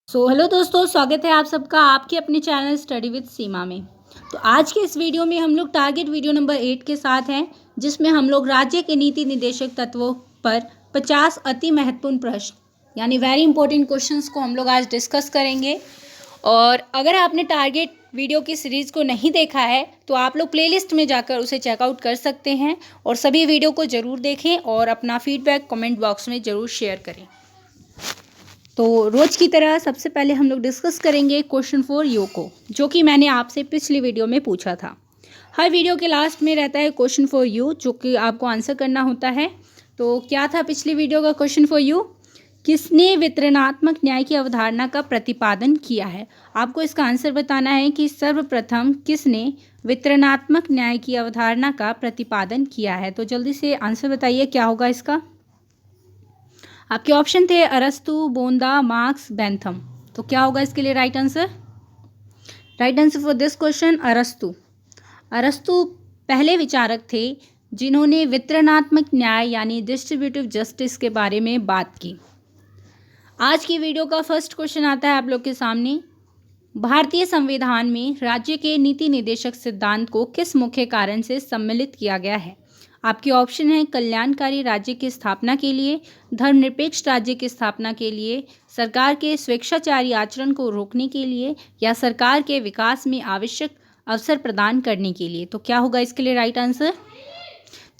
Hello दोस्तों, स्वागत है आप सबका आपके अपने चैनल स्टडी विद सीमा में। तो आज के इस वीडियो में हम लोग टारगेट वीडियो नंबर 8 के साथ हैं, जिसमें हम लोग राज्य के नीति निर्देशक तत्वों पर 50 अति महत्वपूर्ण प्रश्न यानी वेरी इंपॉर्टेंट क्वेश्चंस को हम लोग आज डिस्कस करेंगे। और अगर आपने टारगेट वीडियो की सीरीज़ को नहीं देखा है तो आप लोग प्लेलिस्ट में जाकर उसे चेकआउट कर सकते हैं और सभी वीडियो को ज़रूर देखें और अपना फीडबैक कमेंट बॉक्स में ज़रूर शेयर करें। तो रोज़ की तरह सबसे पहले हम लोग डिस्कस करेंगे क्वेश्चन 4 यू को, जो कि मैंने आपसे पिछली वीडियो में पूछा था। हर वीडियो के लास्ट में रहता है क्वेश्चन 4 यू, जो कि आपको आंसर करना होता है। तो क्या था पिछली वीडियो का क्वेश्चन 4 यू? किसने वितरणात्मक न्याय की अवधारणा का प्रतिपादन किया है? आपको इसका आंसर बताना है कि सर्वप्रथम किसने वितरणात्मक न्याय की अवधारणा का प्रतिपादन किया है। तो जल्दी से आंसर बताइए क्या होगा इसका। आपके ऑप्शन थे अरस्तु, बोंदा, मार्क्स, बेंथम। तो क्या होगा इसके लिए right answer? Right answer for this question अरस्तु। अरस्तु पहले विचारक थे जिन्होंने वितरणात्मक न्याय यानी डिस्ट्रीब्यूटिव जस्टिस के बारे में बात की। आज की वीडियो का फर्स्ट क्वेश्चन आता है आप लोग के सामने। भारतीय संविधान में राज्य के नीति निर्देशक सिद्धांत को किस मुख्य कारण से सम्मिलित किया गया है? आपके ऑप्शन है कल्याणकारी राज्य की स्थापना के लिए, धर्मनिरपेक्ष राज्य की स्थापना के लिए, सरकार के स्वेच्छाचारी आचरण को रोकने के लिए, या सरकार के विकास में आवश्यक अवसर प्रदान करने के लिए। तो क्या होगा इसके लिए राइट आंसर?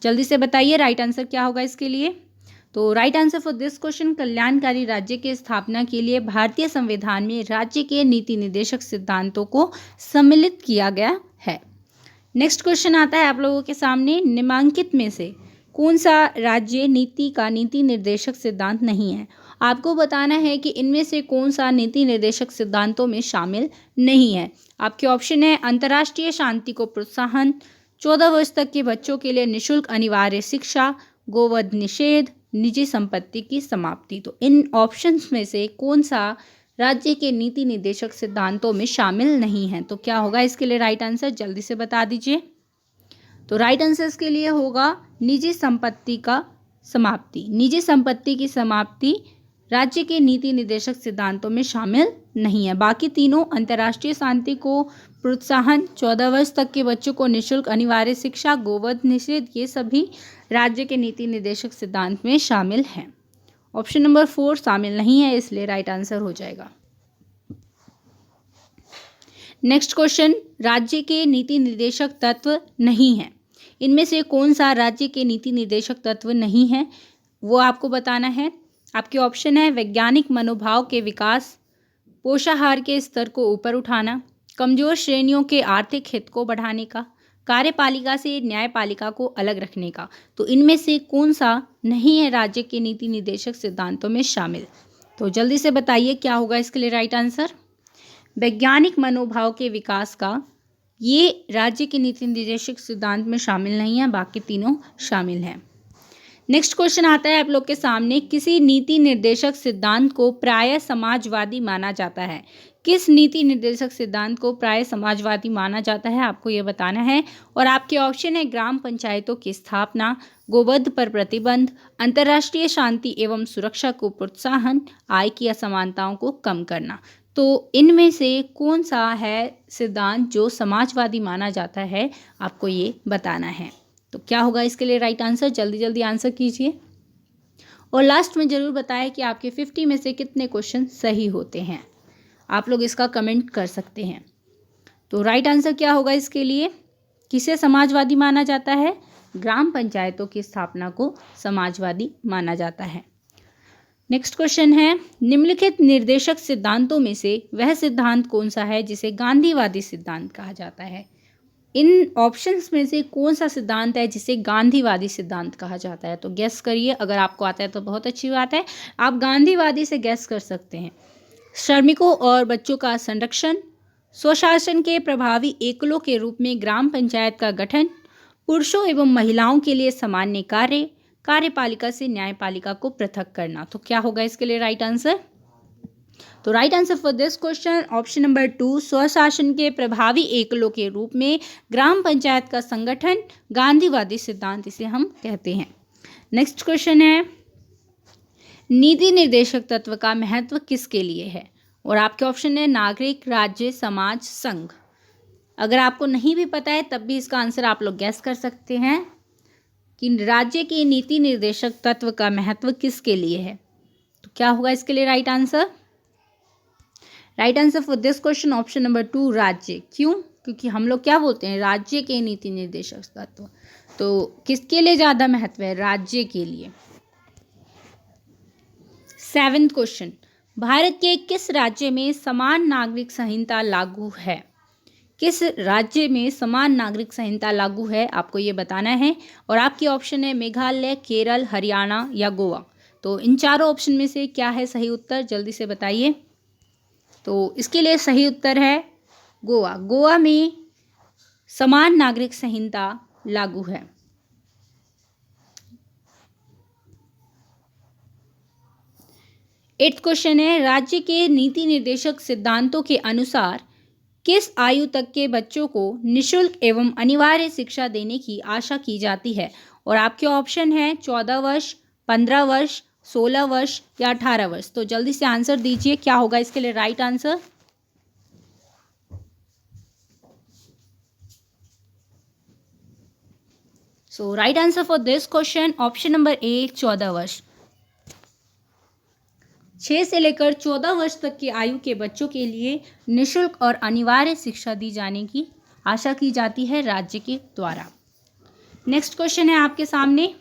जल्दी से बताइए राइट आंसर क्या होगा इसके लिए। तो right answer for this question कल्याणकारी राज्य की स्थापना के लिए भारतीय संविधान में राज्य के नीति निर्देशक सिद्धांतों को सम्मिलित किया गया है। नेक्स्ट क्वेश्चन आता है आप लोगों के सामने। निम्नलिखित में से कौन सा राज्य नीति का नीति निर्देशक सिद्धांत नहीं है? आपको बताना है कि इनमें से कौन सा नीति निर्देशक सिद्धांतों में शामिल नहीं है। आपके ऑप्शन है अंतर्राष्ट्रीय शांति को प्रोत्साहन, 14 वर्ष तक के बच्चों के लिए निःशुल्क अनिवार्य शिक्षा, गोवध निषेध, निजी संपत्ति की समाप्ति। तो इन ऑप्शंस में से कौन सा राज्य के नीति निर्देशक सिद्धांतों में शामिल नहीं है? तो क्या होगा इसके लिए राइट आंसर? जल्दी से बता दीजिए। तो राइट आंसर इसके लिए होगा निजी संपत्ति का समाप्ति। निजी संपत्ति की समाप्ति राज्य के नीति निर्देशक सिद्धांतों में शामिल नहीं है। बाकी तीनों अंतर्राष्ट्रीय शांति को प्रोत्साहन, 14 वर्ष तक के बच्चों को निःशुल्क अनिवार्य शिक्षा, गोवध निषेध, ये सभी राज्य के नीति निर्देशक सिद्धांत में शामिल हैं। ऑप्शन नंबर 4 शामिल नहीं है, इसलिए राइट आंसर हो जाएगा। नेक्स्ट क्वेश्चन, राज्य के नीति निर्देशक तत्व नहीं है। इनमें से कौन सा राज्य के नीति निर्देशक तत्व नहीं है, वो आपको बताना है। आपके ऑप्शन है वैज्ञानिक मनोभाव के विकास, पोषाहार के स्तर को ऊपर उठाना, कमजोर श्रेणियों के आर्थिक हित को बढ़ाने का, कार्यपालिका से न्यायपालिका को अलग रखने का। तो इनमें से कौन सा नहीं है राज्य के नीति निर्देशक सिद्धांतों में शामिल? तो जल्दी से बताइए क्या होगा इसके लिए राइट आंसर। वैज्ञानिक मनोभाव के विकास का ये राज्य के नीति निर्देशक सिद्धांत में शामिल नहीं है, बाकी तीनों शामिल हैं। नेक्स्ट क्वेश्चन आता है आप लोग के सामने। किसी नीति निर्देशक सिद्धांत को प्रायः समाजवादी माना जाता है? किस नीति निर्देशक सिद्धांत को प्रायः समाजवादी माना जाता है, आपको ये बताना है। और आपके ऑप्शन है ग्राम पंचायतों की स्थापना, गोवध पर प्रतिबंध, अंतर्राष्ट्रीय शांति एवं सुरक्षा को प्रोत्साहन, आय की असमानताओं को कम करना। तो इनमें से कौन सा है सिद्धांत जो समाजवादी माना जाता है, आपको ये बताना है। तो क्या होगा इसके लिए राइट आंसर? जल्दी जल्दी आंसर कीजिए और लास्ट में ज़रूर बताएं कि आपके 50 में से कितने क्वेश्चन सही होते हैं। आप लोग इसका कमेंट कर सकते हैं। तो राइट आंसर क्या होगा इसके लिए? किसे समाजवादी माना जाता है? ग्राम पंचायतों की स्थापना को समाजवादी माना जाता है। नेक्स्ट क्वेश्चन है, निम्नलिखित निर्देशक सिद्धांतों में से वह सिद्धांत कौन सा है जिसे गांधीवादी सिद्धांत कहा जाता है? इन ऑप्शंस में से कौन सा सिद्धांत है जिसे गांधीवादी सिद्धांत कहा जाता है? तो गैस करिए, अगर आपको आता है तो बहुत अच्छी बात है, आप गांधीवादी से गैस कर सकते हैं। श्रमिकों और बच्चों का संरक्षण, स्वशासन के प्रभावी एकलों के रूप में ग्राम पंचायत का गठन, पुरुषों एवं महिलाओं के लिए सामान्य कार्य, कार्यपालिका से न्यायपालिका को पृथक करना। तो क्या होगा इसके लिए राइट आंसर? तो right answer for this question option number 2, स्वशासन के प्रभावी एकलों के रूप में ग्राम पंचायत का संगठन, गांधीवादी सिद्धांत इसे हम कहते हैं। नेक्स्ट क्वेश्चन है, नीति निर्देशक तत्व का महत्व किसके लिए है? और आपके ऑप्शन है नागरिक, राज्य, समाज, संघ। अगर आपको नहीं भी पता है तब भी इसका आंसर आप लोग गैस कर सकते हैं कि राज्य के नीति निर्देशक तत्व का महत्व किसके लिए है। तो क्या होगा इसके लिए right answer? Right answer for this question option number 2 राज्य। क्यों? क्योंकि हम लोग क्या बोलते हैं, राज्य के नीति निर्देशक तत्व। तो किसके लिए ज़्यादा महत्व है? राज्य के लिए। 7th क्वेश्चन, भारत के किस राज्य में समान नागरिक संहिता लागू है? किस राज्य में समान नागरिक संहिता लागू है, आपको ये बताना है। और आपके ऑप्शन है मेघालय, केरल, हरियाणा या गोवा। तो इन चारों ऑप्शन में से क्या है सही उत्तर, जल्दी से बताइए। तो इसके लिए सही उत्तर है गोवा। गोवा में समान नागरिक संहिता लागू है। 8th क्वेश्चन है, राज्य के नीति निर्देशक सिद्धांतों के अनुसार किस आयु तक के बच्चों को निःशुल्क एवं अनिवार्य शिक्षा देने की आशा की जाती है? और आपके ऑप्शन है 14 वर्ष, 15 वर्ष, 16 वर्ष या 18 वर्ष। तो जल्दी से आंसर दीजिए, क्या होगा इसके लिए right answer? So right answer for this question option number A 14 वर्ष। 6 से लेकर 14 वर्ष तक की आयु के बच्चों के लिए निःशुल्क और अनिवार्य शिक्षा दी जाने की आशा की जाती है राज्य के द्वारा। नेक्स्ट क्वेश्चन है आपके सामने,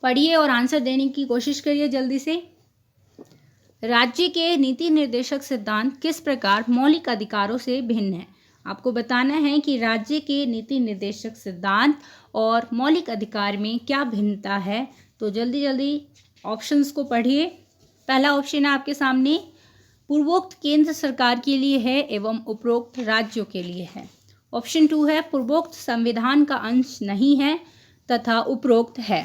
पढ़िए और आंसर देने की कोशिश करिए जल्दी से। राज्य के नीति निर्देशक सिद्धांत किस प्रकार मौलिक अधिकारों से भिन्न है? आपको बताना है कि राज्य के नीति निर्देशक सिद्धांत और मौलिक अधिकार में क्या भिन्नता है। तो जल्दी जल्दी ऑप्शंस को पढ़िए। पहला ऑप्शन है आपके सामने, पूर्वोक्त केंद्र सरकार के लिए है एवं उपरोक्त राज्यों के लिए है। ऑप्शन 2 है पूर्वोक्त संविधान का अंश नहीं है तथा उपरोक्त है।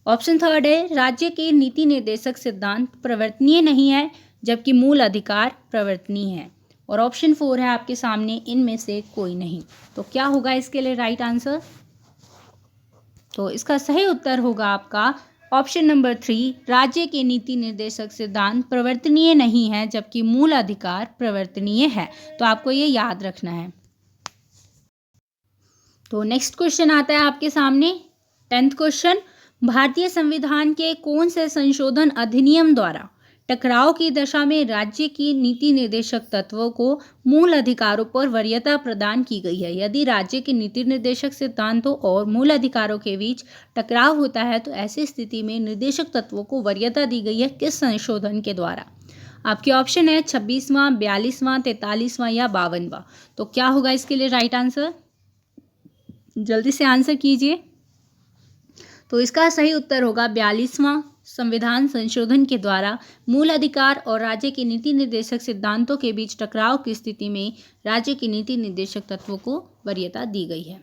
ऑप्शन 3 है राज्य के नीति निर्देशक सिद्धांत प्रवर्तनीय नहीं है जबकि मूल अधिकार प्रवर्तनीय है। और ऑप्शन 4 है आपके सामने इनमें से कोई नहीं। तो क्या होगा इसके लिए राइट आंसर? तो इसका सही उत्तर होगा आपका ऑप्शन नंबर 3, राज्य के नीति निर्देशक सिद्धांत प्रवर्तनीय नहीं है जबकि मूल अधिकार प्रवर्तनीय है। तो आपको ये याद रखना है। तो नेक्स्ट क्वेश्चन आता है आपके सामने 10th क्वेश्चन, भारतीय संविधान के कौन से संशोधन अधिनियम द्वारा टकराव की दशा में राज्य की नीति निर्देशक तत्वों को मूल अधिकारों पर वरीयता प्रदान की गई है? यदि राज्य के नीति निर्देशक सिद्धांतों और मूल अधिकारों के बीच टकराव होता है तो ऐसी स्थिति में निर्देशक तत्वों को वरीयता दी गई है किस संशोधन के द्वारा? आपके ऑप्शन है 26वां, 42वां, 43वां या 52वां। तो क्या होगा इसके लिए राइट आंसर? जल्दी से आंसर कीजिए। तो इसका सही उत्तर होगा 42वां संविधान संशोधन के द्वारा मूल अधिकार और राज्य के नीति निर्देशक सिद्धांतों के बीच टकराव की स्थिति में राज्य के नीति निर्देशक तत्वों को वरीयता दी गई है।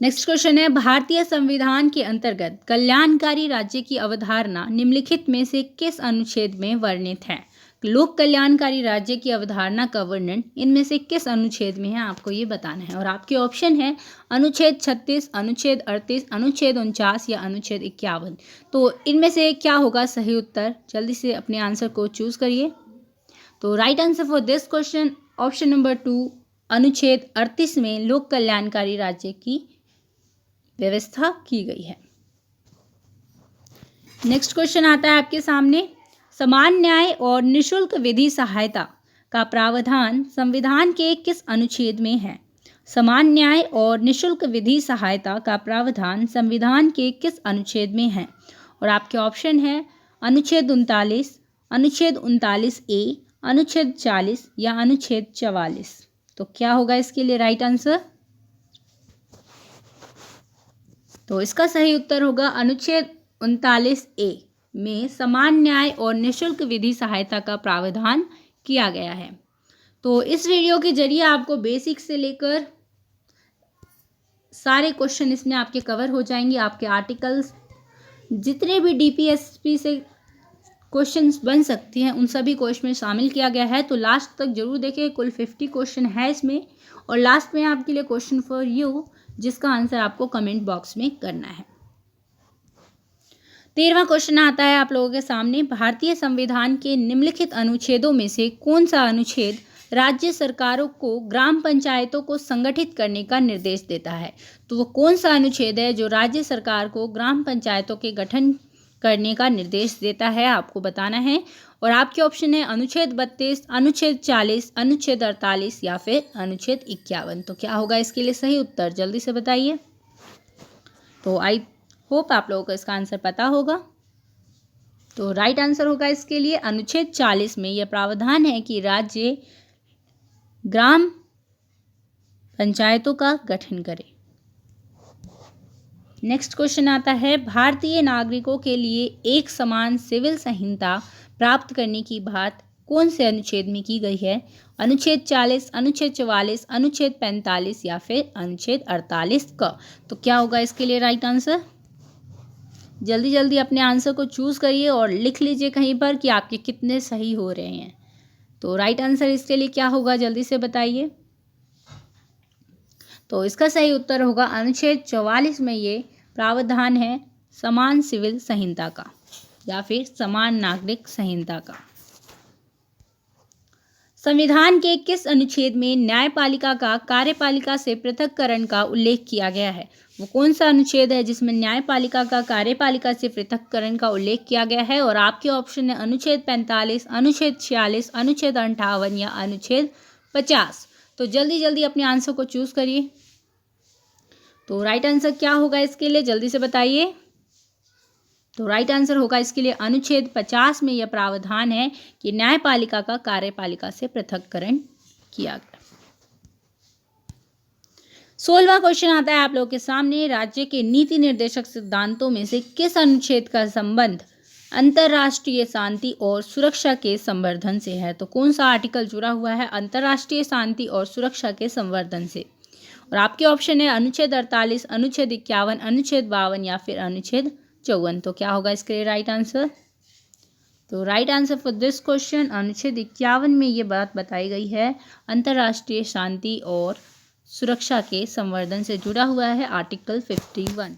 नेक्स्ट क्वेश्चन है, भारतीय संविधान के अंतर्गत कल्याणकारी राज्य की अवधारणा निम्नलिखित में से किस अनुच्छेद में वर्णित है? लोक कल्याणकारी राज्य की अवधारणा का वर्णन इनमें से किस अनुच्छेद में है, आपको ये बताना है। और आपके ऑप्शन है अनुच्छेद 36, अनुच्छेद 38, अनुच्छेद 49 या अनुच्छेद 51। तो इनमें से क्या होगा सही उत्तर? जल्दी से अपने आंसर को चूज करिए। तो right answer for this question option number 2, अनुच्छेद 38 में लोक कल्याणकारी राज्य की व्यवस्था की गई है। नेक्स्ट क्वेश्चन आता है आपके सामने, समान न्याय और निःशुल्क विधि सहायता का प्रावधान संविधान के किस अनुच्छेद में है? समान न्याय और निःशुल्क विधि सहायता का प्रावधान संविधान के किस अनुच्छेद में है? और आपके ऑप्शन है अनुच्छेद 39, अनुच्छेद 39A, अनुच्छेद 40 या अनुच्छेद 44। तो क्या होगा इसके लिए राइट आंसर? तो इसका सही उत्तर होगा अनुच्छेद 39A में समान न्याय और निःशुल्क विधि सहायता का प्रावधान किया गया है। तो इस वीडियो के जरिए आपको बेसिक से लेकर सारे क्वेश्चन इसमें आपके कवर हो जाएंगे। आपके आर्टिकल्स जितने भी DPSP से क्वेश्चंस बन सकती हैं उन सभी को इसमें शामिल किया गया है। तो लास्ट तक जरूर देखिए, कुल 50 क्वेश्चन है इसमें। और लास्ट में आपके लिए क्वेश्चन फॉर यू जिसका आंसर आपको कमेंट बॉक्स में करना है। 13वां क्वेश्चन आता है आप लोगों के सामने, भारतीय संविधान के निम्नलिखित अनुच्छेदों में से कौन सा अनुच्छेद राज्य सरकारों को ग्राम पंचायतों को संगठित करने का निर्देश देता है? तो वो कौन सा अनुच्छेद है जो राज्य सरकार को ग्राम पंचायतों के गठन करने का निर्देश देता है, आपको बताना है। और आपके ऑप्शन है अनुच्छेद 32, अनुच्छेद 40, अनुच्छेद 48 या फिर अनुच्छेद 51। तो क्या होगा इसके लिए सही उत्तर, जल्दी से बताइए। तो आई होप आप लोगों को इसका आंसर पता होगा। तो राइट आंसर होगा इसके लिए अनुच्छेद 40 में यह प्रावधान है कि राज्य ग्राम पंचायतों का गठन करे। नेक्स्ट क्वेश्चन आता है, भारतीय नागरिकों के लिए एक समान सिविल संहिता प्राप्त करने की बात कौन से अनुच्छेद में की गई है? अनुच्छेद 40, अनुच्छेद 44, अनुच्छेद 45 या फिर अनुच्छेद 48 का। तो क्या होगा इसके लिए राइट आंसर, जल्दी जल्दी अपने आंसर को चूज करिए और लिख लीजिए कहीं पर कि आपके कितने सही हो रहे हैं। तो राइट आंसर इसके लिए क्या होगा, जल्दी से बताइए। तो इसका सही उत्तर होगा अनुच्छेद 44 में ये प्रावधान है समान सिविल संहिता का या फिर समान नागरिक संहिता का। संविधान के किस अनुच्छेद में न्यायपालिका का कार्यपालिका से पृथक्करण का उल्लेख किया गया है? वो कौन सा अनुच्छेद है जिसमें न्यायपालिका का कार्यपालिका से पृथक्करण का उल्लेख किया गया है? और आपके ऑप्शन है अनुच्छेद 45, अनुच्छेद 46, अनुच्छेद 58 या अनुच्छेद 50। तो जल्दी जल्दी अपने आंसर को चूज करिए। तो राइट आंसर क्या होगा इसके लिए, जल्दी से बताइए। तो राइट आंसर होगा इसके लिए अनुच्छेद 50 में यह प्रावधान है कि न्यायपालिका का कार्यपालिका से पृथक्करण किया गया। 16वां क्वेश्चन आता है आप लोगों के सामने, राज्य के नीति निर्देशक सिद्धांतों में से किस अनुच्छेद का संबंध अंतर्राष्ट्रीय शांति और सुरक्षा के संवर्धन से है? तो कौन सा आर्टिकल जुड़ा हुआ है अंतर्राष्ट्रीय शांति और सुरक्षा के संवर्धन से? और आपके ऑप्शन है अनुच्छेद 48, अनुच्छेद 51, अनुच्छेद 52 या फिर अनुच्छेद 54। तो क्या होगा इसके लिए राइट आंसर? तो right answer for this question अनुच्छेद 51 में ये बात बताई गई है अंतर्राष्ट्रीय शांति और सुरक्षा के संवर्धन से जुड़ा हुआ है आर्टिकल 51।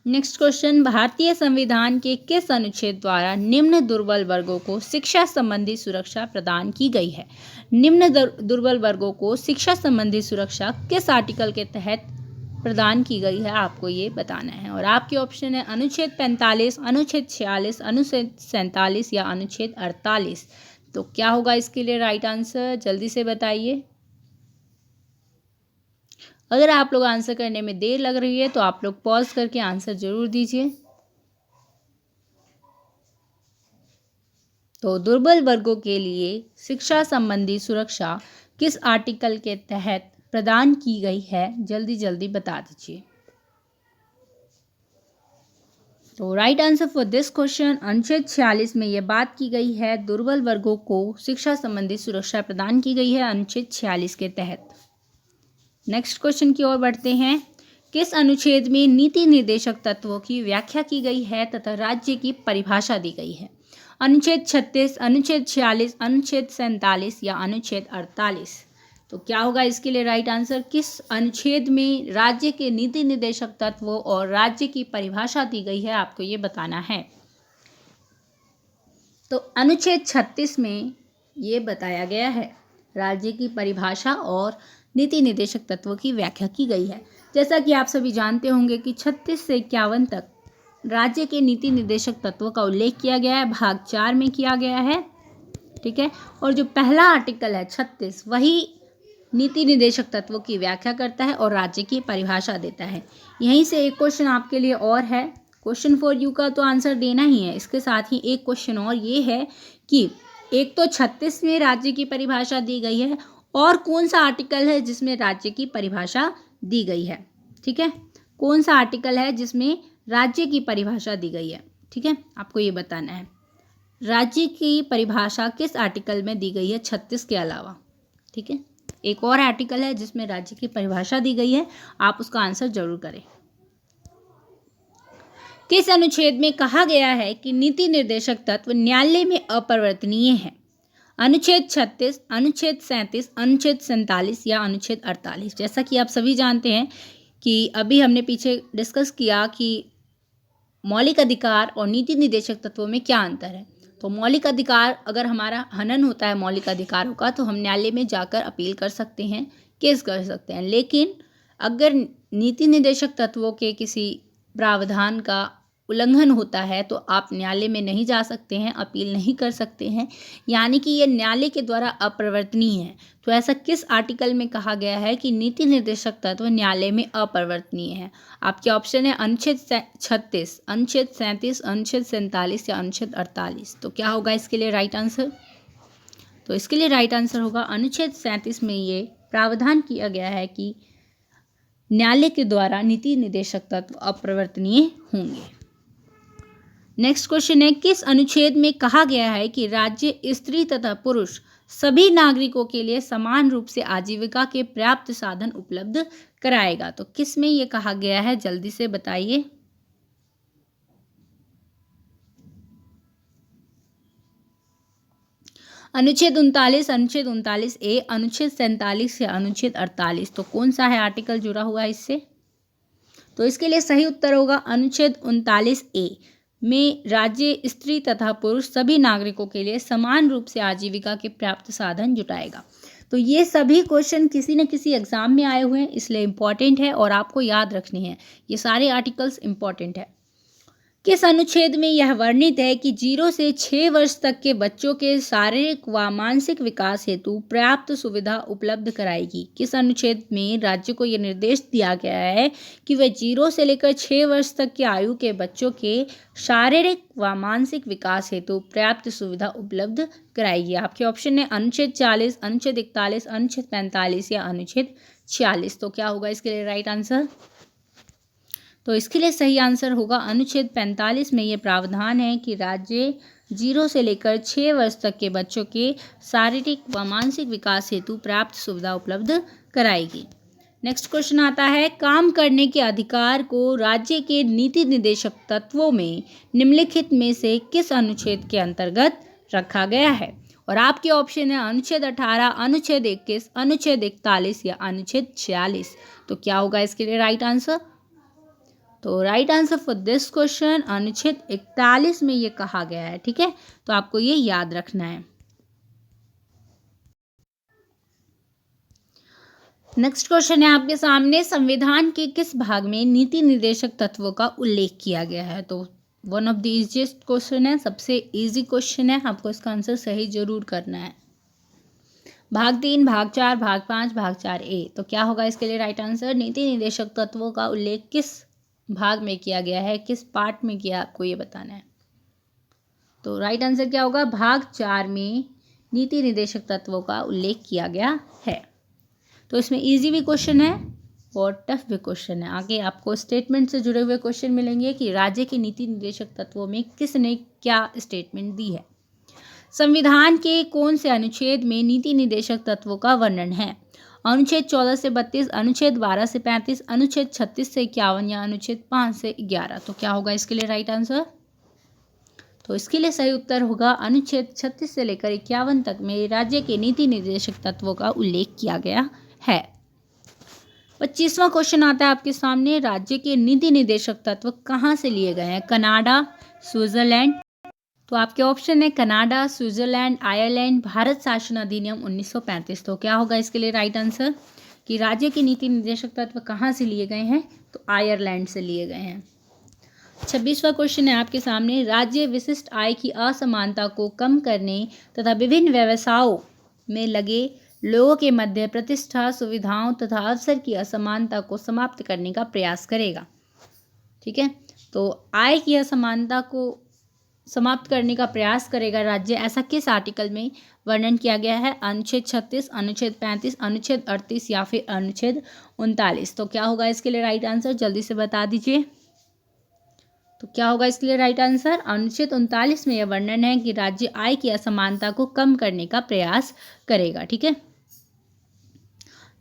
नेक्स्ट क्वेश्चन, भारतीय संविधान के किस अनुच्छेद द्वारा निम्न दुर्बल वर्गों को शिक्षा संबंधी सुरक्षा प्रदान की गई है? निम्न दुर्बल वर्गों को शिक्षा संबंधी सुरक्षा किस आर्टिकल के तहत प्रदान की गई है, आपको ये बताना है। और आपके ऑप्शन है अनुच्छेद 45, अनुच्छेद 46, अनुच्छेद 47 या अनुच्छेद 48। तो क्या होगा इसके लिए राइट आंसर, जल्दी से बताइए। अगर आप लोग आंसर करने में देर लग रही है तो आप लोग पॉज करके आंसर जरूर दीजिए। तो दुर्बल वर्गों के लिए शिक्षा संबंधी सुरक्षा किस आर्टिकल के तहत प्रदान की गई है, जल्दी जल्दी बता दीजिए। तो right answer for this question अनुच्छेद 46 में यह बात की गई है दुर्बल वर्गों को शिक्षा संबंधी सुरक्षा प्रदान की गई है अनुच्छेद 46 के तहत। नेक्स्ट क्वेश्चन की ओर बढ़ते हैं, किस अनुच्छेद में नीति निर्देशक तत्वों की व्याख्या की गई है तथा राज्य की परिभाषा दी गई है? अनुच्छेद 36, अनुच्छेद 46, अनुच्छेद 47 या अनुच्छेद 48। तो क्या होगा इसके लिए राइट आंसर, किस अनुच्छेद में राज्य के नीति निर्देशक तत्वों और राज्य की परिभाषा दी गई है, आपको ये बताना है। तो अनुच्छेद 36 में ये बताया गया है राज्य की परिभाषा और नीति निर्देशक तत्वों की व्याख्या की गई है। जैसा कि आप सभी जानते होंगे कि 36 से 51 तक राज्य के नीति निर्देशक तत्वों का उल्लेख किया गया है, भाग 4 में किया गया है, ठीक है। और जो पहला आर्टिकल है 36, वही नीति निर्देशक तत्वों की व्याख्या करता है और राज्य की परिभाषा देता है। यहीं से एक क्वेश्चन आपके लिए और है, क्वेश्चन फॉर यू का तो आंसर देना ही है। इसके साथ ही एक क्वेश्चन और ये है कि एक तो 36 में राज्य की परिभाषा दी गई है, और कौन सा आर्टिकल है जिसमें राज्य की परिभाषा दी गई है, ठीक है। कौन सा आर्टिकल है जिसमें राज्य की परिभाषा दी गई है, ठीक है, आपको ये बताना है। राज्य की परिभाषा किस आर्टिकल में दी गई है 36 के अलावा, ठीक है। एक और आर्टिकल है जिसमें राज्य की परिभाषा दी गई है, आप उसका आंसर जरूर करें। किस अनुच्छेद में कहा गया है कि नीति निर्देशक तत्व न्यायालय में अपरिवर्तनीय है? अनुच्छेद 36, अनुच्छेद 37, अनुच्छेद 47 या अनुच्छेद 48। जैसा कि आप सभी जानते हैं कि अभी हमने पीछे डिस्कस किया कि मौलिक अधिकार और नीति निदेशक तत्वों में क्या अंतर है। तो मौलिक अधिकार, अगर हमारा हनन होता है मौलिक अधिकारों का तो हम न्यायालय में जाकर अपील कर सकते हैं, केस कर सकते हैं। लेकिन अगर नीति निदेशक तत्वों के किसी प्रावधान का उल्लंघन होता है तो आप न्यायालय में नहीं जा सकते हैं, अपील नहीं कर सकते हैं, यानी कि ये न्यायालय के द्वारा अपरिवर्तनीय है। तो ऐसा किस आर्टिकल में कहा गया है कि नीति निर्देशक तत्व न्यायालय में अपरिवर्तनीय है। आपके ऑप्शन है अनुच्छेद 36, अनुच्छेद 37, अनुच्छेद 47 या अनुच्छेद 48। तो क्या होगा इसके लिए राइट आंसर। तो इसके लिए राइट आंसर होगा अनुच्छेद 37 में ये प्रावधान किया गया है कि न्यायालय के द्वारा नीति निदेशक तत्व अपरिवर्तनीय होंगे। नेक्स्ट क्वेश्चन है, किस अनुच्छेद में कहा गया है कि राज्य स्त्री तथा पुरुष सभी नागरिकों के लिए समान रूप से आजीविका के पर्याप्त साधन उपलब्ध कराएगा। तो किस में ये कहा गया है, जल्दी से बताइए। अनुच्छेद 39, अनुच्छेद 39A, अनुच्छेद 47 या अनुच्छेद 48। तो कौन सा है आर्टिकल जुड़ा हुआ है इससे। तो इसके लिए सही उत्तर होगा अनुच्छेद 39A में राज्य स्त्री तथा पुरुष सभी नागरिकों के लिए समान रूप से आजीविका के पर्याप्त साधन जुटाएगा। तो ये सभी क्वेश्चन किसी न किसी एग्जाम में आए हुए हैं, इसलिए इम्पॉर्टेंट है और आपको याद रखने हैं। ये सारे आर्टिकल्स इम्पॉर्टेंट है। किस अनुच्छेद में यह वर्णित है कि 0 से 6 वर्ष तक के बच्चों के शारीरिक व मानसिक विकास हेतु पर्याप्त सुविधा उपलब्ध कराएगी। किस अनुच्छेद में राज्य को यह निर्देश दिया गया है कि वह 0 से लेकर 6 वर्ष तक की आयु के बच्चों के शारीरिक व मानसिक विकास हेतु पर्याप्त सुविधा उपलब्ध कराएगी। आपके ऑप्शन है अनुच्छेद 40, अनुच्छेद 41, अनुच्छेद 45 या अनुच्छेद 46। तो क्या होगा इसके लिए राइट आंसर। तो इसके लिए सही आंसर होगा अनुच्छेद 45 में ये प्रावधान है कि राज्य 0 से लेकर 6 वर्ष तक के बच्चों के शारीरिक व मानसिक विकास हेतु पर्याप्त सुविधा उपलब्ध कराएगी। नेक्स्ट क्वेश्चन आता है, काम करने के अधिकार को राज्य के नीति निदेशक तत्वों में निम्नलिखित में से किस अनुच्छेद के अंतर्गत रखा गया है। और आपके ऑप्शन है अनुच्छेद 18, अनुच्छेद 21, अनुच्छेद 41 या अनुच्छेद 46। तो क्या होगा इसके लिए राइट आंसर। तो right answer for this question अनुच्छेद 41 में ये कहा गया है। ठीक है, तो आपको ये याद रखना है। नेक्स्ट क्वेश्चन है आपके सामने, संविधान के किस भाग में नीति निर्देशक तत्वों का उल्लेख किया गया है। तो one of the easiest question है, सबसे इजी क्वेश्चन है, आपको इसका आंसर सही जरूर करना है। भाग 3, भाग 4, भाग 5, भाग 4A। तो क्या होगा इसके लिए राइट आंसर। नीति निर्देशक तत्वों का उल्लेख किस भाग में किया गया है, किस पार्ट में किया, आपको ये बताना है। तो राइट आंसर क्या होगा, भाग 4 में नीति निर्देशक तत्वों का उल्लेख किया गया है। तो इसमें इजी भी क्वेश्चन है और टफ भी क्वेश्चन है। आगे आपको स्टेटमेंट से जुड़े हुए क्वेश्चन मिलेंगे कि राज्य के नीति निर्देशक तत्वों में किसने क्या स्टेटमेंट दी है। संविधान के कौन से अनुच्छेद में नीति निर्देशक तत्वों का वर्णन है। अनुच्छेद 14 से 32, अनुच्छेद 12 से 35, अनुच्छेद 36 से 51 या अनुच्छेद 5 से 11। तो क्या होगा इसके लिए राइट आंसर। तो इसके लिए सही उत्तर होगा अनुच्छेद 36 से लेकर 51 तक में राज्य के नीति निर्देशक तत्वों का उल्लेख किया गया है। 25वां क्वेश्चन आता है आपके सामने, राज्य के नीति निर्देशक तत्व कहाँ से लिए गए हैं। Canada, Switzerland. तो आपके ऑप्शन है कनाडा, स्विट्जरलैंड, आयरलैंड, भारत शासन अधिनियम 1935। तो क्या होगा इसके लिए राइट आंसर कि राज्य के नीति निर्देशक तत्व कहाँ से लिए गए हैं। तो आयरलैंड से लिए गए हैं। 26वां क्वेश्चन है आपके सामने, राज्य विशिष्ट आय की असमानता को कम करने तथा विभिन्न व्यवसायों में लगे लोगों के मध्य प्रतिष्ठा, सुविधाओं तथा अवसर की असमानता को समाप्त करने का प्रयास करेगा। ठीक है, तो आय की असमानता को समाप्त करने का प्रयास करेगा राज्य, ऐसा किस आर्टिकल में वर्णन किया गया है। अनुच्छेद 36, अनुच्छेद 35, अनुच्छेद 38 या फिर अनुच्छेद 39। तो क्या होगा इसके लिए राइट आंसर, जल्दी से बता दीजिए। तो क्या होगा इसके लिए राइट आंसर, अनुच्छेद 39 में यह वर्णन है कि राज्य आय की असमानता को कम करने का प्रयास करेगा। ठीक है,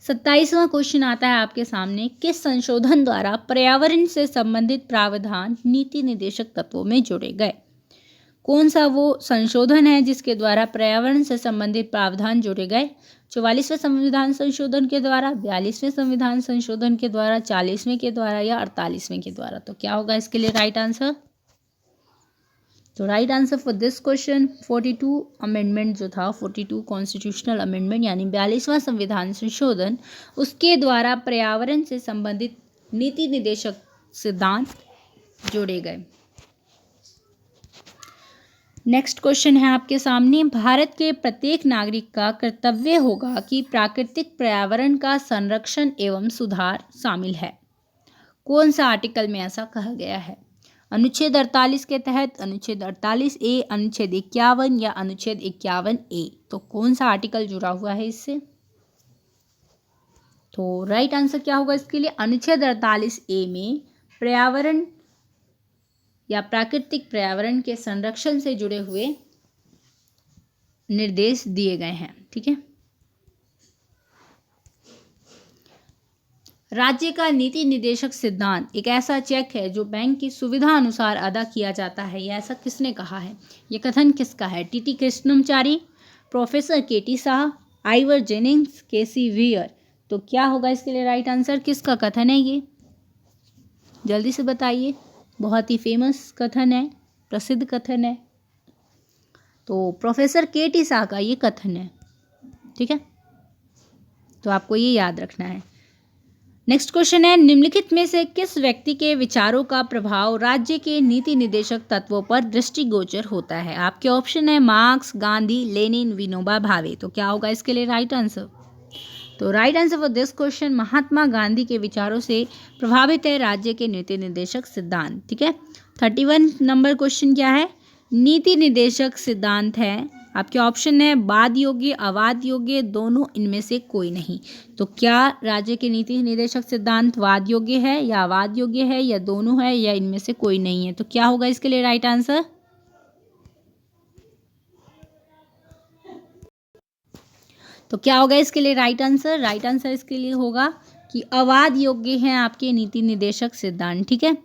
27वां क्वेश्चन आता है आपके सामने, किस संशोधन द्वारा पर्यावरण से संबंधित प्रावधान नीति निर्देशक तत्वों में जोड़े गए। कौन सा वो संशोधन है जिसके द्वारा पर्यावरण से संबंधित प्रावधान जोड़े गए। 44वें संविधान संशोधन के द्वारा, 42वें संविधान संशोधन के द्वारा, 40वें के द्वारा या 48वें के द्वारा। तो क्या होगा इसके लिए राइट आंसर। तो right answer for this question 42 amendment जो था, 42 कॉन्स्टिट्यूशनल अमेंडमेंट यानी 42वां संविधान संशोधन, उसके द्वारा पर्यावरण से संबंधित नीति निदेशक सिद्धांत जोड़े गए। नेक्स्ट क्वेश्चन है आपके सामने, भारत के प्रत्येक नागरिक का कर्तव्य होगा कि प्राकृतिक पर्यावरण का संरक्षण एवं सुधार शामिल है। कौन सा आर्टिकल में ऐसा कहा गया है? अनुच्छेद 48 के तहत, अनुच्छेद 48A, अनुच्छेद 51 या अनुच्छेद 51A। तो कौन सा आर्टिकल जुड़ा हुआ है इससे? तो राइट आंसर क्या होगा इसके लिए? अनुच्छेद 48A में पर्यावरण या प्राकृतिक पर्यावरण के संरक्षण से जुड़े हुए निर्देश दिए गए हैं। ठीक है। राज्य का नीति निदेशक सिद्धांत एक ऐसा चेक है जो बैंक की सुविधा अनुसार अदा किया जाता है। यह ऐसा किसने कहा है? यह कथन किसका है? टी कृष्णमाचारी, प्रोफेसर के शाह, आइवर जेनिंग्स, के वीयर। तो क्या होगा इसके लिए राइट आंसर? किसका कथन है ये? जल्दी से बताइए। बहुत ही फेमस कथन है, प्रसिद्ध कथन है। तो प्रोफेसर के शाह का ये कथन है। ठीक है, तो आपको ये याद रखना है। नेक्स्ट क्वेश्चन है, निम्नलिखित में से किस व्यक्ति के विचारों का प्रभाव राज्य के नीति निदेशक तत्वों पर दृष्टिगोचर होता है? आपके ऑप्शन है मार्क्स, गांधी, लेनिन, विनोबा भावे। तो क्या होगा इसके लिए राइट आंसर? तो right answer for this question, Mahatma Gandhi के विचारों से प्रभावित है राज्य के नीति निदेशक सिद्धांत। ठीक है। 31 नंबर क्वेश्चन क्या है? नीति निदेशक सिद्धांत है, आपके ऑप्शन है वाद योग्य, अवाद योग्य, दोनों, इनमें से कोई नहीं। तो क्या राज्य के नीति निदेशक सिद्धांत वाद योग्य है या अवाद योग्य है या दोनों है या इनमें से कोई नहीं है? तो क्या होगा इसके लिए राइट आंसर? तो क्या होगा इसके लिए राइट आंसर? राइट आंसर इसके लिए होगा कि अवाद योग्य है आपके नीति निदेशक सिद्धांत। ठीक है,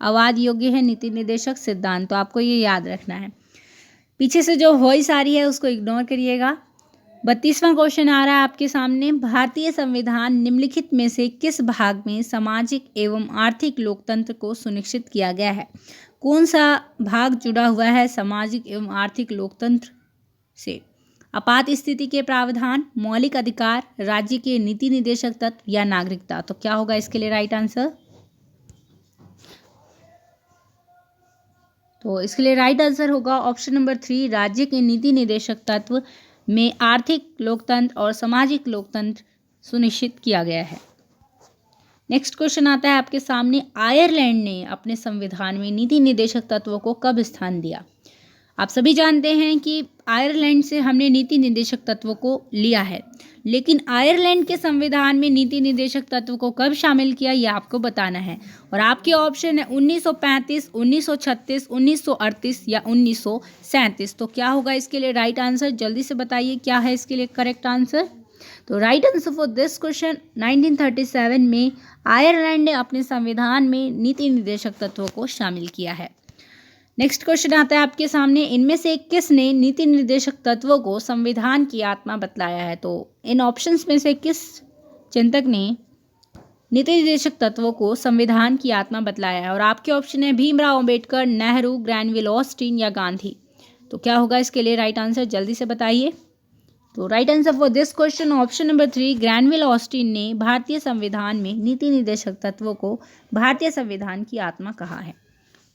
अवाद योग्य है नीति निदेशक सिद्धांत। तो आपको ये याद रखना है। पीछे से जो वॉइस आ रही है उसको इग्नोर करिएगा। 32वां क्वेश्चन आ रहा है आपके सामने, भारतीय संविधान निम्नलिखित में से किस भाग में सामाजिक एवं आर्थिक लोकतंत्र को सुनिश्चित किया गया है? कौन सा भाग जुड़ा हुआ है सामाजिक एवं आर्थिक लोकतंत्र से? आपात स्थिति के प्रावधान, मौलिक अधिकार, राज्य के नीति निदेशक तत्व या नागरिकता। तो क्या होगा इसके लिए राइट आंसर? तो इसके लिए राइट आंसर होगा ऑप्शन नंबर 3, राज्य के नीति निदेशक तत्व में आर्थिक लोकतंत्र और सामाजिक लोकतंत्र सुनिश्चित किया गया है। नेक्स्ट क्वेश्चन आता है आपके सामने, आयरलैंड ने अपने संविधान में नीति निदेशक तत्वों को कब स्थान दिया? आप सभी जानते हैं कि आयरलैंड से हमने नीति निदेशक तत्वों को लिया है, लेकिन आयरलैंड के संविधान में नीति निदेशक तत्व को कब शामिल किया ये आपको बताना है। और आपके ऑप्शन है 1935, 1936, 1938 या 1937। तो क्या होगा इसके लिए राइट आंसर? जल्दी से बताइए क्या है इसके लिए करेक्ट आंसर? तो right answer for this question 1937 में आयरलैंड ने अपने संविधान में नीति निदेशक तत्वों को शामिल किया है। नेक्स्ट क्वेश्चन आता है आपके सामने, इनमें से किसने नीति निर्देशक तत्वों को संविधान की आत्मा बतलाया है? तो इन ऑप्शंस में से किस चिंतक ने नीति निर्देशक तत्वों को संविधान की आत्मा बतलाया है? और आपके ऑप्शन है भीमराव अंबेडकर, नेहरू, ग्रैनविल ऑस्टिन या गांधी। तो क्या होगा इसके लिए राइट आंसर? जल्दी से बताइए। तो right answer for this question option number 3, Granville Austin ने भारतीय संविधान में नीति निर्देशक तत्वों को भारतीय संविधान की आत्मा कहा है।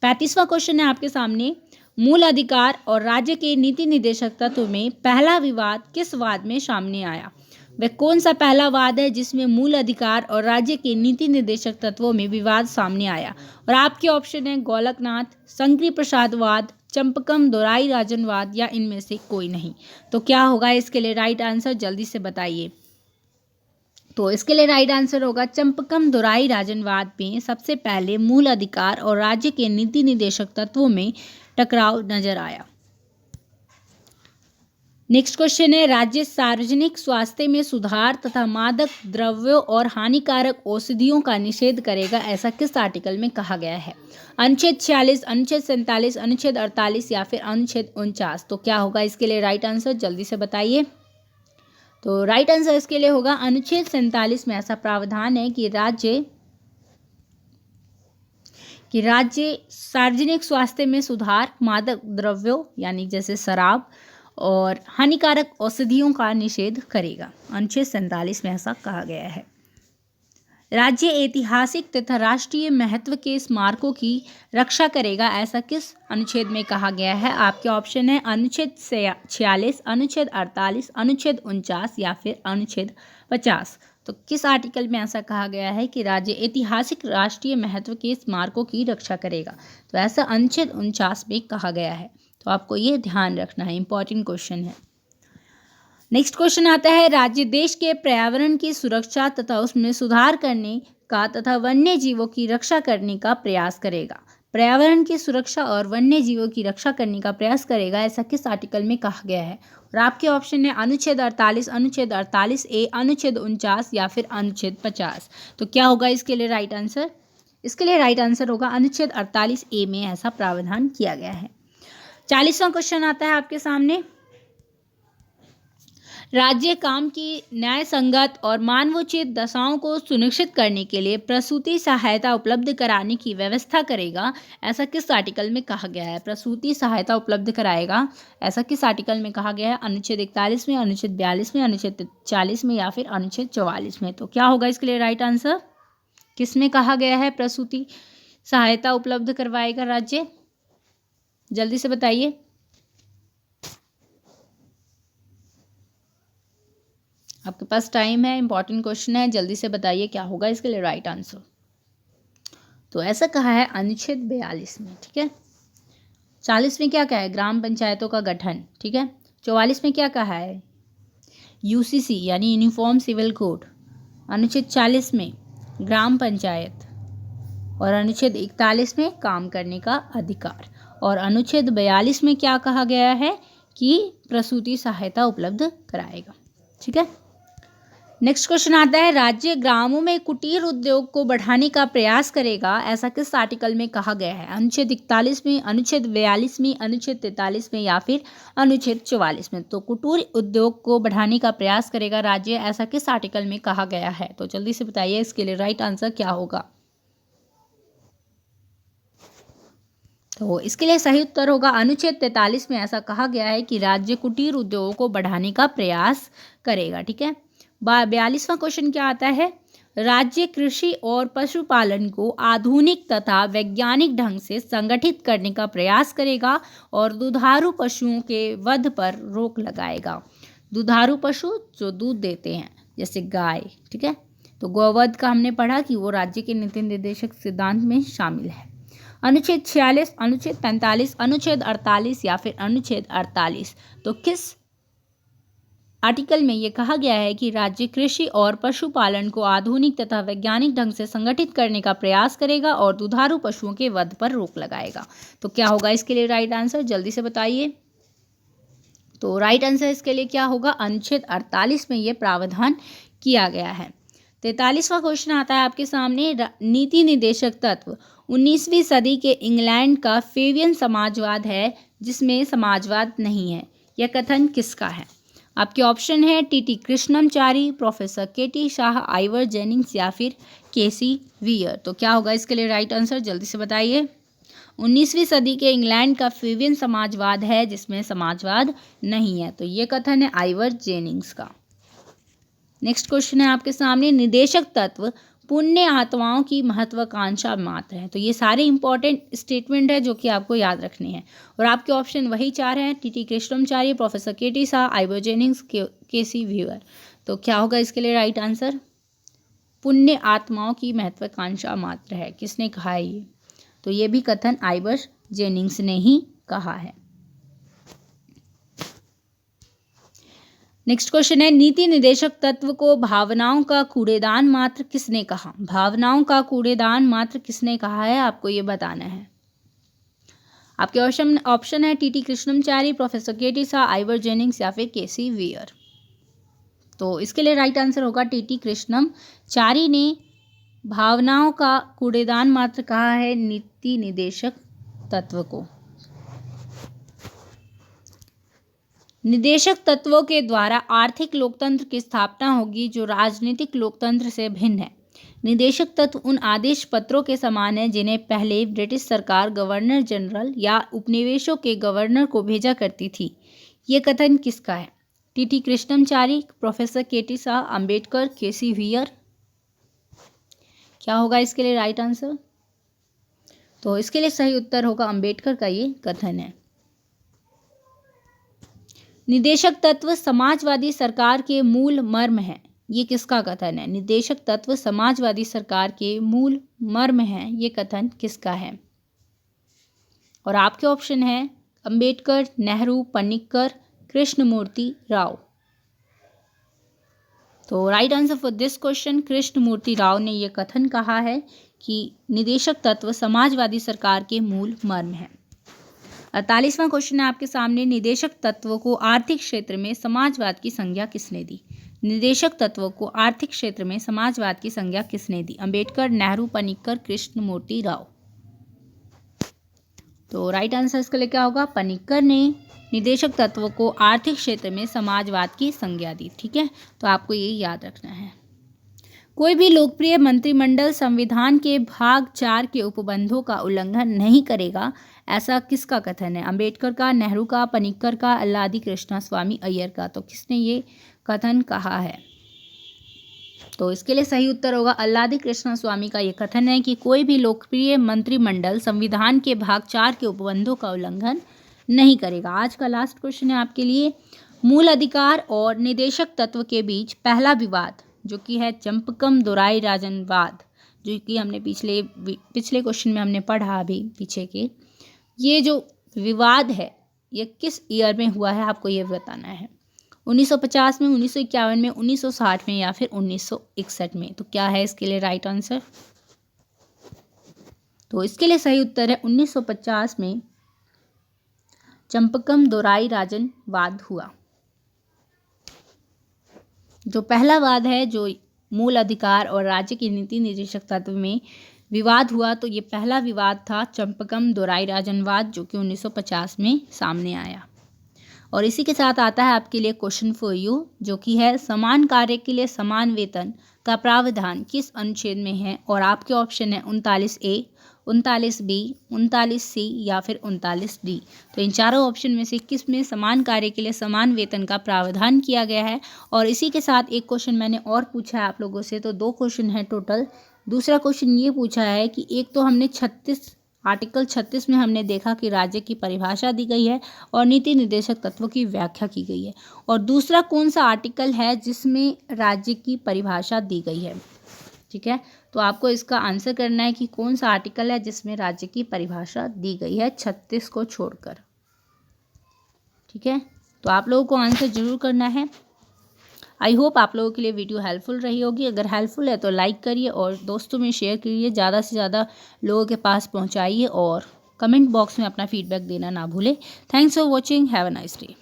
35वां क्वेश्चन है आपके सामने, मूल अधिकार और राज्य के नीति निदेशक तत्व में पहला विवाद किस वाद में सामने आया? वह कौन सा पहला वाद है जिसमें मूल अधिकार और राज्य के नीति निदेशक तत्वों में विवाद सामने आया? और आपके ऑप्शन है गोलकनाथ, शंकरी प्रसाद वाद, चंपकम दोराई राजनवाद या इनमें से कोई नहीं। तो क्या होगा इसके लिए राइट आंसर? जल्दी से बताइए। तो इसके लिए राइट आंसर होगा चंपकम दोराई राजनवाद में सबसे पहले मूल अधिकार और राज्य के नीति निदेशक तत्वों में टकराव नजर आया। नेक्स्ट क्वेश्चन है, राज्य सार्वजनिक स्वास्थ्य में सुधार तथा मादक द्रव्यों और हानिकारक औषधियों का निषेध करेगा, ऐसा किस आर्टिकल में कहा गया है? अनुच्छेद 46, अनुच्छेद 47, अनुच्छेद 48 या फिर अनुच्छेद 49। तो क्या होगा इसके लिए राइट आंसर? जल्दी से बताइए। तो राइट आंसर इसके लिए होगा अनुच्छेद 47 में ऐसा प्रावधान है कि राज्य कि राज्य सार्वजनिक स्वास्थ्य में सुधार, मादक द्रव्यों यानी जैसे शराब और हानिकारक औषधियों का निषेध करेगा। अनुच्छेद 47 में ऐसा कहा गया है। राज्य ऐतिहासिक तथा राष्ट्रीय महत्व के स्मारकों की रक्षा करेगा, ऐसा किस अनुच्छेद में कहा गया है? आपके ऑप्शन है अनुच्छेद 46, अनुच्छेद 48, अनुच्छेद 49 या फिर अनुच्छेद 50। तो किस आर्टिकल में ऐसा कहा गया है कि राज्य ऐतिहासिक राष्ट्रीय महत्व के स्मारकों की रक्षा करेगा? तो ऐसा अनुच्छेद 49 में कहा गया है। तो आपको ये ध्यान रखना है, इंपॉर्टेंट क्वेश्चन है। नेक्स्ट क्वेश्चन आता है, राज्य देश के पर्यावरण की सुरक्षा तथा उसमें सुधार करने का तथा वन्य जीवों की रक्षा करने का प्रयास करेगा। पर्यावरण की सुरक्षा और वन्य जीवों की रक्षा करने का प्रयास करेगा, ऐसा किस आर्टिकल में कहा गया है? और आपके ऑप्शन है अनुच्छेद 48, अनुच्छेद 48A, अनुच्छेद 49 या फिर अनुच्छेद 50। तो क्या होगा इसके लिए राइट आंसर? इसके लिए राइट आंसर होगा अनुच्छेद 48A में ऐसा प्रावधान किया गया है। 40वां क्वेश्चन आता है आपके सामने, राज्य काम की न्याय संगत और मानवोचित दशाओं को सुनिश्चित करने के लिए प्रसूति सहायता उपलब्ध कराने की व्यवस्था करेगा, ऐसा किस आर्टिकल में कहा गया है? प्रसूति सहायता उपलब्ध कराएगा, ऐसा किस आर्टिकल में कहा गया है? अनुच्छेद 41 में, अनुच्छेद 42 में, अनुच्छेद 40 में या फिर अनुच्छेद 44 में। तो क्या होगा इसके लिए राइट आंसर? किस में कहा गया है प्रसूति सहायता उपलब्ध करवाएगा राज्य? जल्दी से बताइए। आपके पास टाइम है, इंपॉर्टेंट क्वेश्चन है, जल्दी से बताइए क्या होगा इसके लिए राइट आंसर। तो ऐसा कहा है अनुच्छेद 42 में, ठीक है। 40 में क्या कहा है? ग्राम पंचायतों का गठन, ठीक है। 44 में क्या कहा है? यूसीसी यानी यूनिफॉर्म सिविल कोड। अनुच्छेद 40 में ग्राम पंचायत और अनुच्छेद 41 में काम करने का अधिकार और अनुच्छेद 42 में क्या कहा गया है कि प्रसूति सहायता उपलब्ध कराएगा, ठीक है। नेक्स्ट क्वेश्चन आता है, राज्य ग्रामों में कुटीर उद्योग को बढ़ाने का प्रयास करेगा, ऐसा किस आर्टिकल में कहा गया है? अनुच्छेद 41 में, अनुच्छेद 42 में, अनुच्छेद 43 में या फिर अनुच्छेद 44 में। तो कुटीर उद्योग को बढ़ाने का प्रयास करेगा राज्य, ऐसा किस आर्टिकल में कहा गया है? तो जल्दी से बताइए इसके लिए राइट आंसर क्या होगा? तो इसके लिए सही उत्तर होगा अनुच्छेद 43 में ऐसा कहा गया है कि राज्य कुटीर उद्योगों को बढ़ाने का प्रयास करेगा, ठीक है। 42वां क्वेश्चन क्या आता है, राज्य कृषि और पशुपालन को आधुनिक तथा वैज्ञानिक ढंग से संगठित करने का प्रयास करेगा और दुधारू पशुओं के वध पर रोक लगाएगा। दुधारू पशु जो दूध देते हैं जैसे गाय, ठीक है, तो गौवध का हमने पढ़ा कि वो राज्य के नीति निर्देशक सिद्धांत में शामिल है। अनुच्छेद 46, अनुच्छेद 45, अनुच्छेद 48 या फिर अनुच्छेद 48। तो किस आर्टिकल में ये कहा गया है कि राज्य कृषि और पशुपालन को आधुनिक तथा वैज्ञानिक ढंग से संगठित करने का प्रयास करेगा और दुधारू पशुओं के वध पर रोक लगाएगा? तो क्या होगा इसके लिए राइट आंसर? जल्दी से बताइए। तो राइट आंसर इसके लिए क्या होगा? अनुच्छेद 48 में ये प्रावधान किया गया है। 43वां क्वेश्चन आता है आपके सामने, नीति निर्देशक तत्व 19वीं सदी के इंग्लैंड का फेबियन समाजवाद है जिसमें समाजवाद नहीं है, यह कथन किसका है? आपके ऑप्शन है टीटी कृष्णमचारी, प्रोफेसर केटी शाह, आइवर जेनिंग्स या फिर केसी वियर। तो क्या होगा इसके लिए राइट आंसर? जल्दी से बताइए। 19वीं सदी के इंग्लैंड का फेबियन समाजवाद है जिसमें समाजवाद नहीं है, तो ये कथन है आइवर जेनिंग्स का। नेक्स्ट क्वेश्चन है आपके सामने, निदेशक तत्व पुण्य आत्माओं की महत्वाकांक्षा मात्र है। तो ये सारे इंपॉर्टेंट स्टेटमेंट है जो कि आपको याद रखने हैं और आपके ऑप्शन वही 4 हैं, टीटी कृष्णमचारी, प्रोफेसर केटी शाह, आइवर जेनिंग्स, केसी व्यूअर। तो क्या होगा इसके लिए राइट आंसर? पुण्य आत्माओं की महत्वाकांक्षा मात्र है, किसने कहा है ये? तो ये भी कथन आइवर जेनिंग्स ने ही कहा है। नेक्स्ट क्वेश्चन है, नीति निर्देशक तत्व को भावनाओं का कूड़ेदान मात्र किसने कहा? भावनाओं का कूड़ेदान मात्र किसने कहा है, आपको ये बताना है। आपके ऑप्शन है टीटी कृष्णमचारी, प्रोफेसर केटी शाह, आइवर जेनिंग्स या फिर केसी वियर। तो इसके लिए राइट आंसर होगा टीटी कृष्णमचारी ने भावनाओं का कूड़ेदान मात्र कहा है नीति निर्देशक तत्व को। निदेशक तत्वों के द्वारा आर्थिक लोकतंत्र की स्थापना होगी जो राजनीतिक लोकतंत्र से भिन्न है। निदेशक तत्व उन आदेश पत्रों के समान है जिन्हें पहले ब्रिटिश सरकार गवर्नर जनरल या उपनिवेशों के गवर्नर को भेजा करती थी। ये कथन किसका है? टी कृष्णमचारी, प्रोफेसर केटी शाह, अंबेडकर, केसी व्हीयर। क्या होगा इसके लिए राइट आंसर? तो इसके लिए सही उत्तर होगा अंबेडकर का ये कथन है। निदेशक तत्व समाजवादी सरकार के मूल मर्म है। ये किसका कथन है? निदेशक तत्व समाजवादी सरकार के मूल मर्म है। ये कथन किसका है? और आपके ऑप्शन है अंबेडकर, नेहरू, पनिक्कर, कृष्णमूर्ति राव। तो right answer for this question Krishnamurthy Rao ने यह कथन कहा है कि निदेशक तत्व समाजवादी सरकार के मूल मर्म है। 48वां क्वेश्चन है आपके सामने, निदेशक तत्व को आर्थिक क्षेत्र में समाजवाद की संज्ञा किसने दी? निदेशक तत्व को आर्थिक क्षेत्र में समाजवाद की संज्ञा किसने दी? अंबेडकर, नेहरू, पनिक्कर, कृष्णमूर्ति राव। तो राइट आंसर इसके लिए क्या होगा? पनिक्कर ने निदेशक तत्व को आर्थिक क्षेत्र में समाजवाद की संज्ञा दी। ठीक है, तो आपको ये याद रखना है। कोई भी लोकप्रिय मंत्रिमंडल संविधान के भाग 4 के उपबंधों का उल्लंघन नहीं करेगा, ऐसा किसका कथन है? अंबेडकर का, नेहरू का, पनिक्कर का, अल्लादी कृष्णस्वामी अय्यर का। तो किसने ये कथन कहा है? तो इसके लिए सही उत्तर होगा अल्लादी कृष्णस्वामी का ये कथन है कि कोई भी लोकप्रिय मंत्रिमंडल संविधान के भाग 4 के उपबंधों का उल्लंघन नहीं करेगा। आज का लास्ट क्वेश्चन है आपके लिए, मूल अधिकार और निदेशक तत्व के बीच पहला विवाद जो कि है चंपकम दोराई राजनवाद, जो कि हमने पिछले क्वेश्चन में हमने पढ़ा अभी पीछे के, ये जो विवाद है ये किस ईयर में हुआ है आपको ये बताना है। 1950 में, 1951 में, 1960 में या फिर 1961 में। तो क्या है इसके लिए राइट आंसर? तो इसके लिए सही उत्तर है 1950 में चंपकम दोराई राजन वाद हुआ। जो पहला वाद है जो मूल अधिकार और राज्य की नीति निदेशक तत्व में विवाद हुआ, तो ये पहला विवाद था चंपकम दोराई राजनवाद जो कि 1950 में सामने आया। और इसी के साथ आता है आपके लिए क्वेश्चन फॉर यू, जो कि है समान कार्य के लिए समान वेतन का प्रावधान किस अनुच्छेद में है? और आपके ऑप्शन है 39A, 39B, 39C या फिर 39D। तो इन चारों ऑप्शन में से किस में समान कार्य के लिए समान वेतन का प्रावधान किया गया है? और इसी के साथ एक क्वेश्चन मैंने और पूछा है आप लोगों से, तो 2 क्वेश्चन है टोटल। दूसरा क्वेश्चन ये पूछा है कि एक तो हमने आर्टिकल 36 में हमने देखा कि राज्य की परिभाषा दी गई है और नीति निर्देशक तत्वों की व्याख्या की गई है, और दूसरा कौन सा आर्टिकल है जिसमें राज्य की परिभाषा दी गई है? ठीक है, तो आपको इसका आंसर करना है कि कौन सा आर्टिकल है जिसमें राज्य की परिभाषा दी गई है 36 को छोड़कर। ठीक है, तो आप लोगों को आंसर जरूर करना है। आई होप आप लोगों के लिए वीडियो हेल्पफुल रही होगी। अगर हेल्पफुल है तो लाइक करिए और दोस्तों में शेयर करिए, ज़्यादा से ज़्यादा लोगों के पास पहुंचाइए और कमेंट बॉक्स में अपना फीडबैक देना ना भूलें। Thanks for watching, have a nice day.